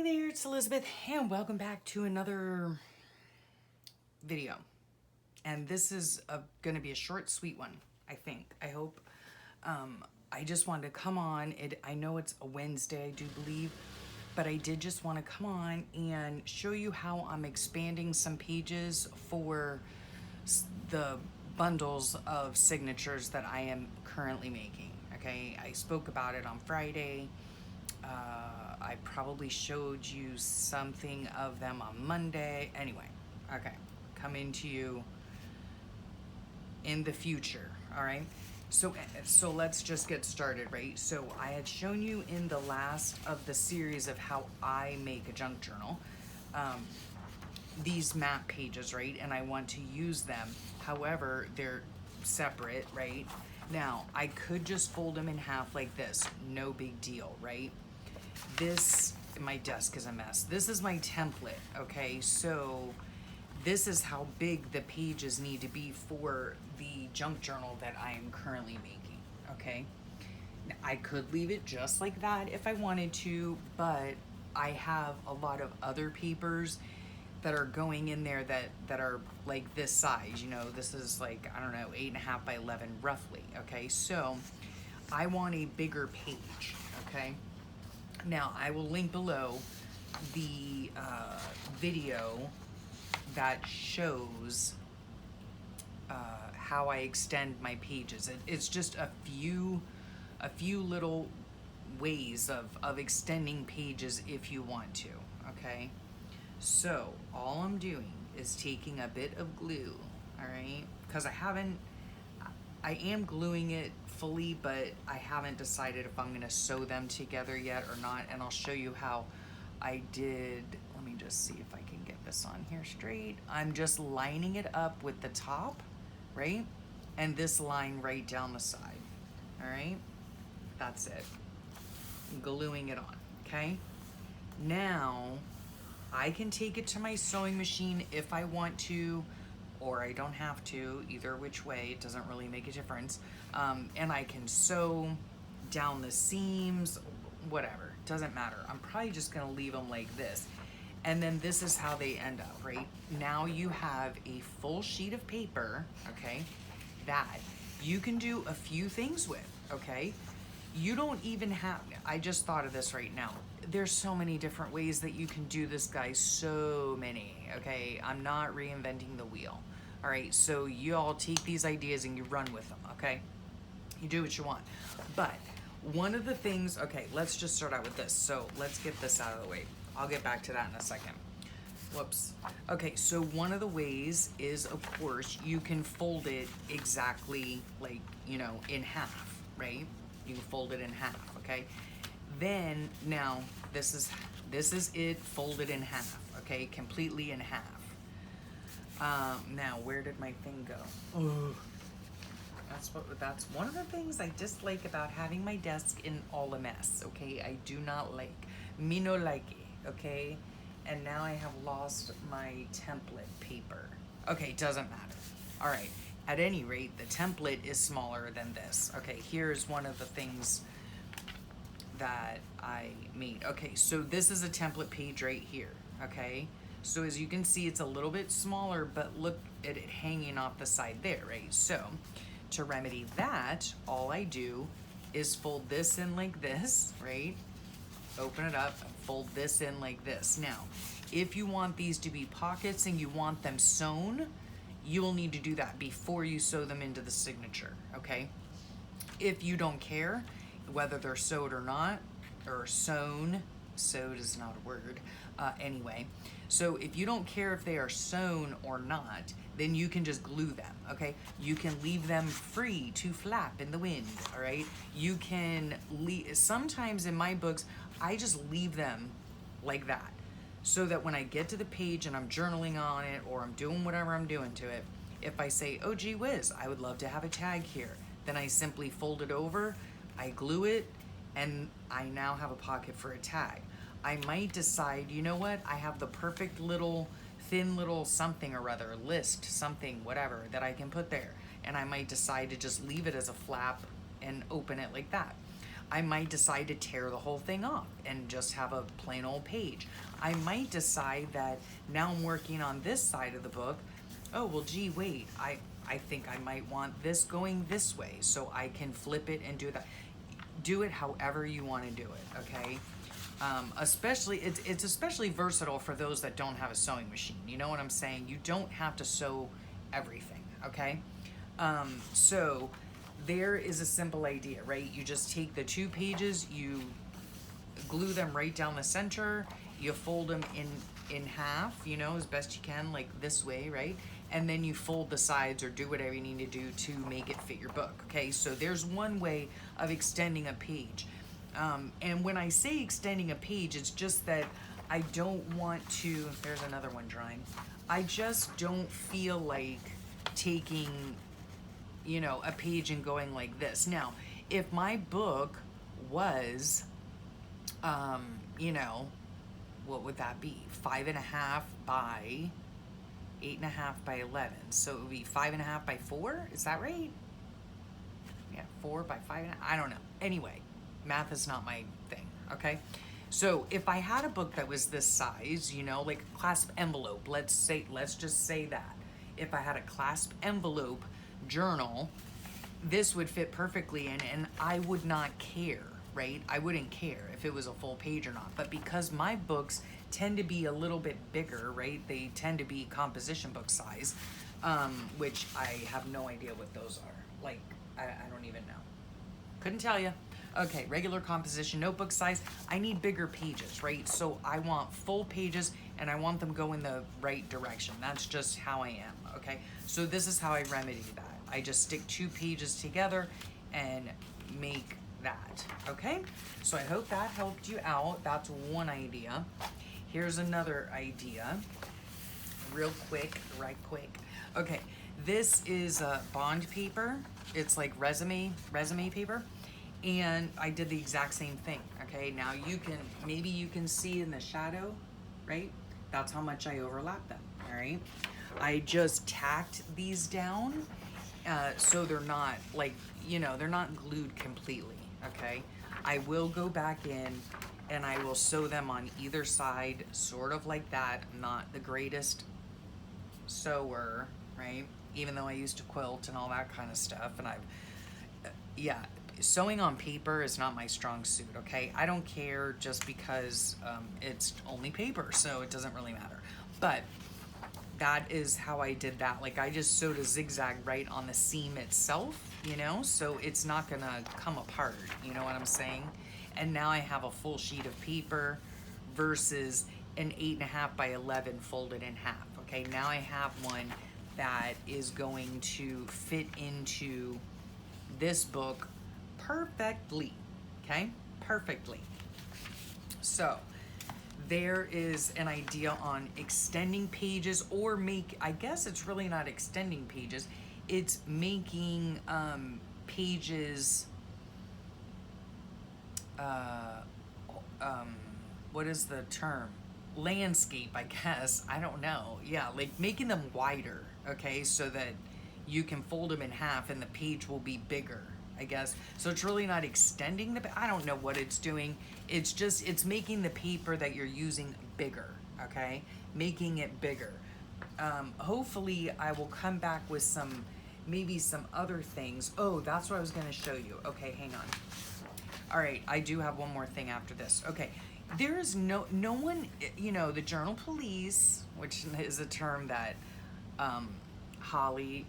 Hey there, it's Elizabeth, and welcome back to another video. And this is going to be a short, sweet one, I think. I hope. I just wanted to come on. I know it's a Wednesday, I do believe, but I did just want to come on and show you how I'm expanding some pages for the bundles of signatures that I am currently making. Okay, I spoke about it on Friday. I probably showed you something of them on Monday. Anyway, okay, coming to you in the future, all right? So let's just get started, right? So I had shown you in the last of the series of how I make a junk journal, these map pages, right? And I want to use them. However, they're separate, right? Now, I could just fold them in half like this. No big deal, right? My desk is a mess. This is my template, okay? So this is how big the pages need to be for the junk journal that I am currently making, okay? Now, I could leave it just like that if I wanted to, but I have a lot of other papers that are going in there that are like this size. You know, this is like, I don't know, 8.5 by 11 roughly, okay? So I want a bigger page, okay? Now, I will link below the video that shows how I extend my pages. It's just a few little ways of extending pages if you want to, okay? So, all I'm doing is taking a bit of glue, all right? Because I am gluing it fully, but I haven't decided if I'm gonna sew them together yet or not, and I'll show you how I did. Let me just see if I can get this on here straight. I'm just lining it up with the top, right? And this line right down the side, all right? That's it. Gluing it on, okay? Now, I can take it to my sewing machine if I want to, or I don't have to, either which way, it doesn't really make a difference. And I can sew down the seams, whatever, doesn't matter. I'm probably just gonna leave them like this. And then this is how they end up, right? Now you have a full sheet of paper, okay, that you can do a few things with, okay? You don't even have, I just thought of this right now. There's so many different ways that you can do this, guys, so many, okay? I'm not reinventing the wheel, all right? So you all take these ideas and you run with them, okay? You do what you want. But one of the things, okay, let's just start out with this. So let's get this out of the way. I'll get back to that in a second. Whoops. Okay, so one of the ways is, of course, you can fold it exactly like, you know, in half, right? You can fold it in half, okay? Then, now, this is it folded in half, okay? Completely in half. Now, where did my thing go? Ugh. That's one of the things I dislike about having my desk in all a mess, okay? I do not like. Me no like it, okay? And now I have lost my template paper. Okay, doesn't matter. All right, at any rate, the template is smaller than this. Okay, here's one of the things that I made. Okay, so this is a template page right here, okay? So as you can see, it's a little bit smaller, but look at it hanging off the side there, right? So to remedy that, all I do is fold this in like this, right? Open it up and fold this in like this. Now, if you want these to be pockets and you want them sewn, you will need to do that before you sew them into the signature, okay? If you don't care whether they're sewed or not, or sewn, sewed is not a word, anyway. So if you don't care if they are sewn or not, then you can just glue them, okay? You can leave them free to flap in the wind, all right? You can leave, sometimes in my books, I just leave them like that, so that when I get to the page and I'm journaling on it, or I'm doing whatever I'm doing to it, if I say, oh gee whiz, I would love to have a tag here, then I simply fold it over, I glue it, and I now have a pocket for a tag. I might decide, you know what, I have the perfect little, thin little something or other, list, something, whatever, that I can put there. And I might decide to just leave it as a flap and open it like that. I might decide to tear the whole thing off and just have a plain old page. I might decide that now I'm working on this side of the book. Oh, well, gee, wait, I think I might want this going this way, so I can flip it and do that. Do it however you want to do it, okay? Especially, it's especially versatile for those that don't have a sewing machine. You know what I'm saying? You don't have to sew everything, okay? So there is a simple idea, right? You just take the 2 pages, you glue them right down the center, you fold them in half, you know, as best you can, like this way, right? And then you fold the sides or do whatever you need to do to make it fit your book, okay? So there's one way of extending a page. And when I say extending a page, it's just that I don't want to, there's another one drying. I just don't feel like taking, you know, a page and going like this. Now, if my book was, you know, what would that be? 5.5 by 8.5 by 11. So it would be 5.5 by 4. Is that right? Yeah, 4 by 5.5. I don't know. Anyway, math is not my thing. Okay. So if I had a book that was this size, you know, like a clasp envelope, let's just say that. If I had a clasp envelope journal, this would fit perfectly in, and I would not care, right? I wouldn't care if it was a full page or not. But because my books tend to be a little bit bigger, right? They tend to be composition book size, which I have no idea what those are. Like, I don't even know. Couldn't tell you. Okay, regular composition notebook size. I need bigger pages, right? So I want full pages and I want them go in the right direction. That's just how I am, okay? So this is how I remedy that. I just stick 2 pages together and make that, okay? So I hope that helped you out. That's one idea. Here's another idea, real quick, right quick. Okay, this is bond paper. It's like resume paper. And I did the exact same thing, okay? Now maybe you can see in the shadow, right? That's how much I overlap them, all right? I just tacked these down so they're not like, you know, they're not glued completely, okay? I will go back in and I will sew them on either side, sort of like that. I'm not the greatest sewer, right? Even though I used to quilt and all that kind of stuff, and yeah, sewing on paper is not my strong suit, okay? I don't care just because it's only paper, so it doesn't really matter. But that is how I did that. Like, I just sewed a zigzag right on the seam itself, you know? So it's not gonna come apart, you know what I'm saying? And now I have a full sheet of paper versus an 8.5 by 11 folded in half, okay? Now I have one that is going to fit into this book perfectly, okay? Perfectly. So there is an idea on extending pages, or I guess it's really not extending pages, it's making pages, what is the term? Landscape, I guess. I don't know. Yeah, like making them wider, okay? So that you can fold them in half and the page will be bigger, I guess. So it's really not extending I don't know what it's doing. It's just, it's making the paper that you're using bigger, okay? Making it bigger. Hopefully I will come back with maybe some other things. Oh, that's what I was gonna show you. Okay, hang on. All right, I do have one more thing after this. Okay, there is no one, you know, the journal police, which is a term that Holly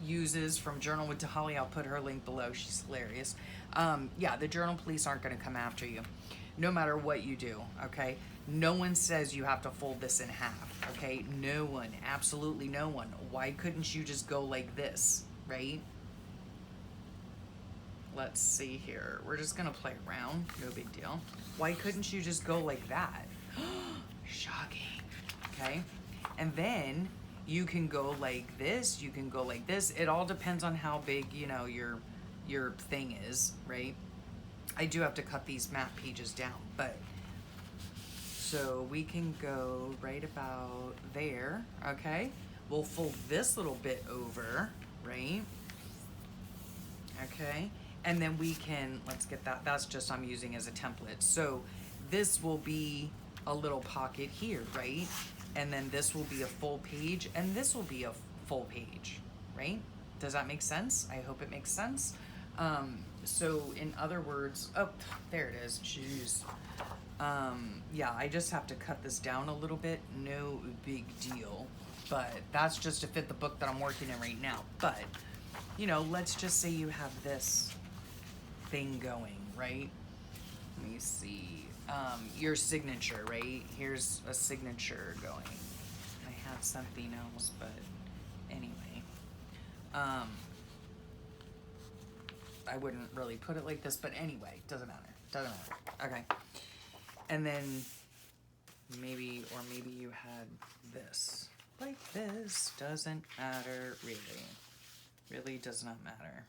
uses from Journal with Holly. I'll put her link below. She's hilarious. Yeah, the journal police aren't going to come after you no matter what you do, okay? No one says you have to fold this in half, okay? No one, absolutely no one. Why couldn't you just go like this, right? Let's see here. We're just going to play around. No big deal. Why couldn't you just go like that? Shocking, okay? And then you can go like this, you can go like this. It all depends on how big, you know, your thing is, right? I do have to cut these map pages down, but so we can go right about there, okay? We'll fold this little bit over, right? Okay, And then we can, let's get that, that's just I'm using as a template. So this will be a little pocket here, right? And then this will be a full page, and this will be a full page, right? Does that make sense? I hope it makes sense. So in other words, oh, there it is, jeez. Yeah, I just have to cut this down a little bit, no big deal. But that's just to fit the book that I'm working in right now. But, you know, let's just say you have this thing going, right? Let me see. Your signature, right? Here's a signature going. I had something else, but anyway. I wouldn't really put it like this, but anyway, doesn't matter. Doesn't matter. Okay. And then maybe, or maybe you had this. Like this. Doesn't matter, really. Really does not matter.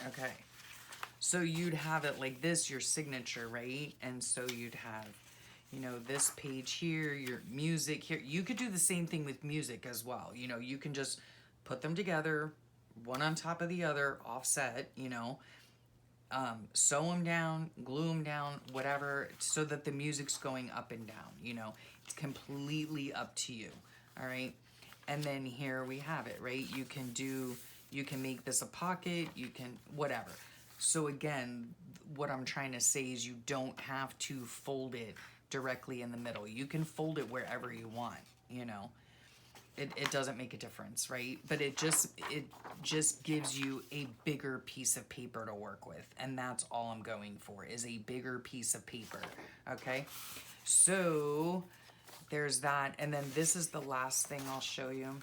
Okay. So you'd have it like this, your signature, right? And so you'd have, you know, this page here, your music here. You could do the same thing with music as well. You know, you can just put them together, one on top of the other, offset, you know, sew them down, glue them down, whatever, so that the music's going up and down, you know. It's completely up to you, all right? And then here we have it, right? You can make this a pocket, you can, whatever. So again, what I'm trying to say is you don't have to fold it directly in the middle. You can fold it wherever you want, you know. It doesn't make a difference, right? But it just gives you a bigger piece of paper to work with. And that's all I'm going for, is a bigger piece of paper, okay? So there's that. And then this is the last thing I'll show you.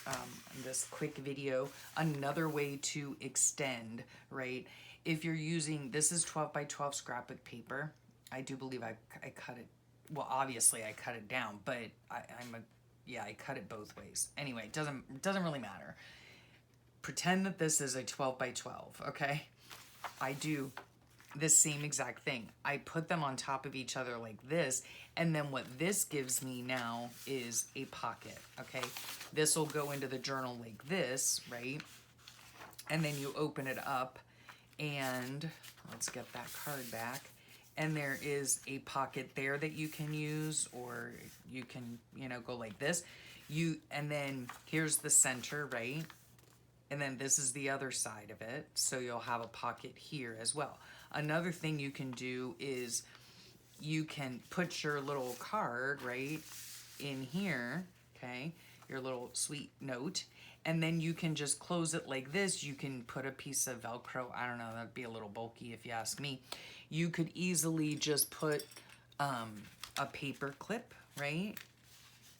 In this quick video, another way to extend, right? If you're using, this is 12 by 12 scrapbook paper. I do believe I cut it, well, obviously I cut it down, but I cut it both ways. Anyway, it doesn't really matter. Pretend that this is a 12 by 12, okay? I do the same exact thing. I put them on top of each other like this, and then what this gives me now is a pocket, okay? This will go into the journal like this, right? And then you open it up, and let's get that card back. And there is a pocket there that you can use, or you can, you know, go like this. And then here's the center, right? And then this is the other side of it. So you'll have a pocket here as well. Another thing you can do is you can put your little card, right, in here, okay? Your little sweet note. And then you can just close it like this. You can put a piece of Velcro. I don't know, that'd be a little bulky if you ask me. You could easily just put a paper clip, right?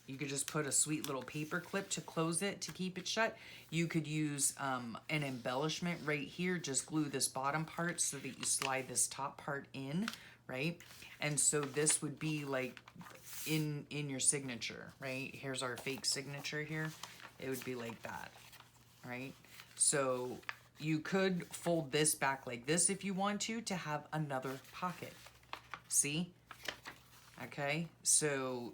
You could just put a sweet little paper clip to close it, to keep it shut. You could use an embellishment right here. Just glue this bottom part so that you slide this top part in, right? And so this would be like in your signature, right? Here's our fake signature here. It would be like that, right? So you could fold this back like this if you want to have another pocket. See? Okay, so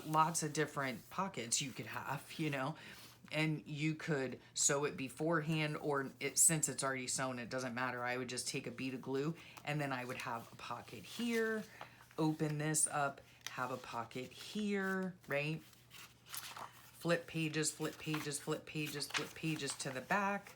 lots of different pockets you could have, you know, and you could sew it beforehand, or since it's already sewn, it doesn't matter. I would just take a bead of glue, and then I would have a pocket here, open this up, have a pocket here, right? Flip pages, flip pages, flip pages, flip pages to the back.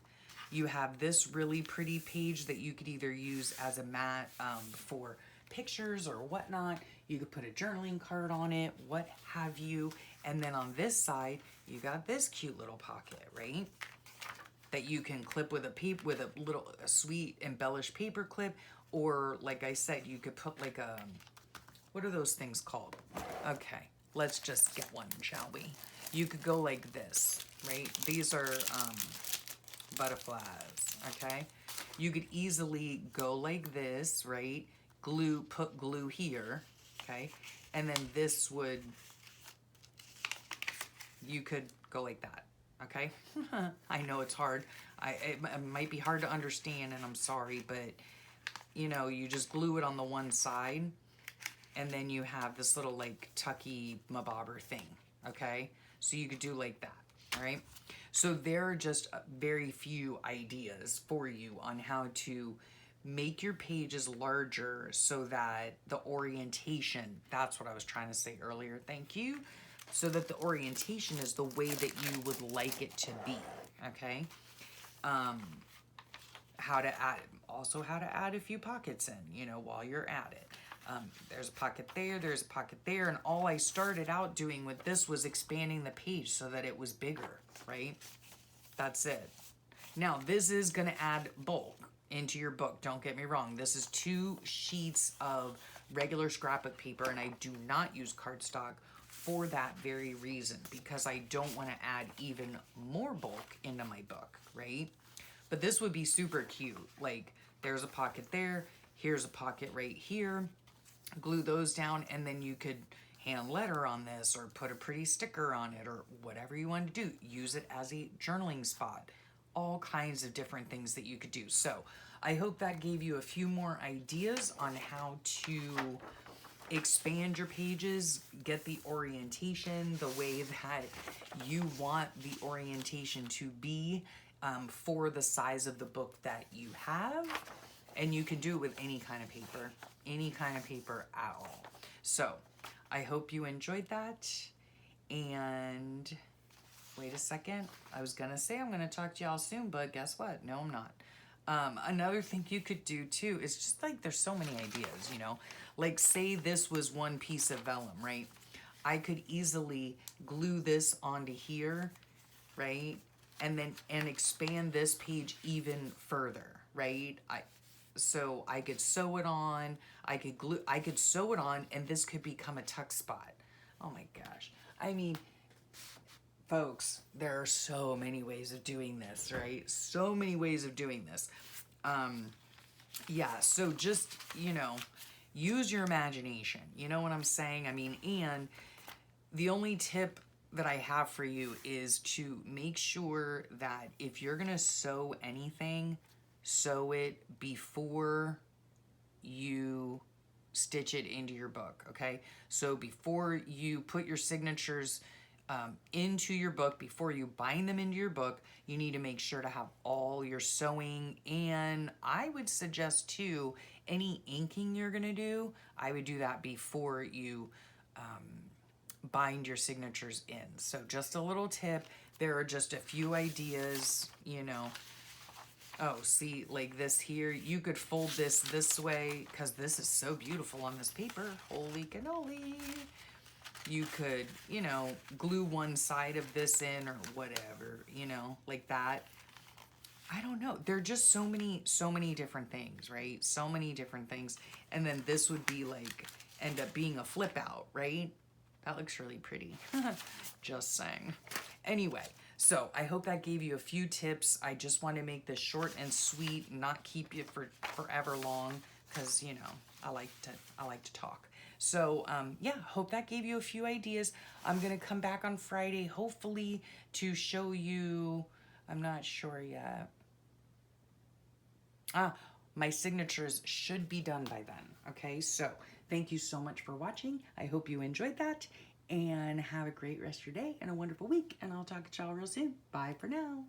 You have this really pretty page that you could either use as a mat for pictures or whatnot. You could put a journaling card on it, what have you. And then on this side, you got this cute little pocket, right? That you can clip with a sweet embellished paper clip, or like I said, you could put like a, what are those things called? Okay, let's just get one, shall we? You could go like this, right? These are butterflies, okay? You could easily go like this, right? Put glue here, okay? And then this would, you could go like that, okay? I know it's hard. It might be hard to understand, and I'm sorry, but you know, you just glue it on the one side, and then you have this little like tucky mabobber thing, okay? So you could do like that, All right. So there are just very few ideas for you on how to make your pages larger so that the orientation, that's what I was trying to say earlier, thank you, so that the orientation is the way that you would like it to be, okay? How to add, also how to add a few pockets in, you know, while you're at it. There's a pocket there, there's a pocket there, and all I started out doing with this was expanding the page so that it was bigger, right? That's it. Now, this is going to add bulk into your book. Don't get me wrong. This is 2 sheets of regular scrapbook paper, and I do not use cardstock for that very reason, because I don't want to add even more bulk into my book, right? But this would be super cute. Like, there's a pocket there, here's a pocket right here. Glue those down, and then you could hand letter on this or put a pretty sticker on it or whatever you want to do. Use it as a journaling spot. All kinds of different things that you could do. So I hope that gave you a few more ideas on how to expand your pages, get the orientation the way that you want the orientation to be for the size of the book that you have. And you can do it with any kind of paper at all. So I hope you enjoyed that. And wait a second, I was gonna say I'm gonna talk to y'all soon, but guess what? No, I'm not. Another thing you could do too is just like, there's so many ideas, you know, like say this was one piece of vellum, right? I could easily glue this onto here, right? And expand this page even further, right? So I could sew it on, I could sew it on, and this could become a tuck spot. Oh my gosh. I mean, folks, there are so many ways of doing this, right? So many ways of doing this. Yeah, so just, you know, use your imagination. You know what I'm saying? I mean, and the only tip that I have for you is to make sure that if you're gonna sew anything, sew it before you stitch it into your book, okay? So before you put your signatures into your book, before you bind them into your book, you need to make sure to have all your sewing, and I would suggest too, any inking you're gonna do, I would do that before you bind your signatures in. So just a little tip, there are just a few ideas, you know. Oh, see, like this here, you could fold this way, because this is so beautiful on this paper. Holy cannoli. You could, you know, glue one side of this in or whatever, you know, like that. I don't know. There are just so many different things, right? So many different things. And then this would be like, end up being a flip out, right? That looks really pretty. Just saying. Anyway, so I hope that gave you a few tips. I just want to make this short and sweet, not keep you for forever long, because, you know, I like to talk. So yeah, hope that gave you a few ideas. I'm gonna come back on Friday, hopefully, to show you. I'm not sure yet. My signatures should be done by then. Okay, so thank you so much for watching. I hope you enjoyed that, and have a great rest of your day and a wonderful week, and I'll talk to y'all real soon. Bye for now.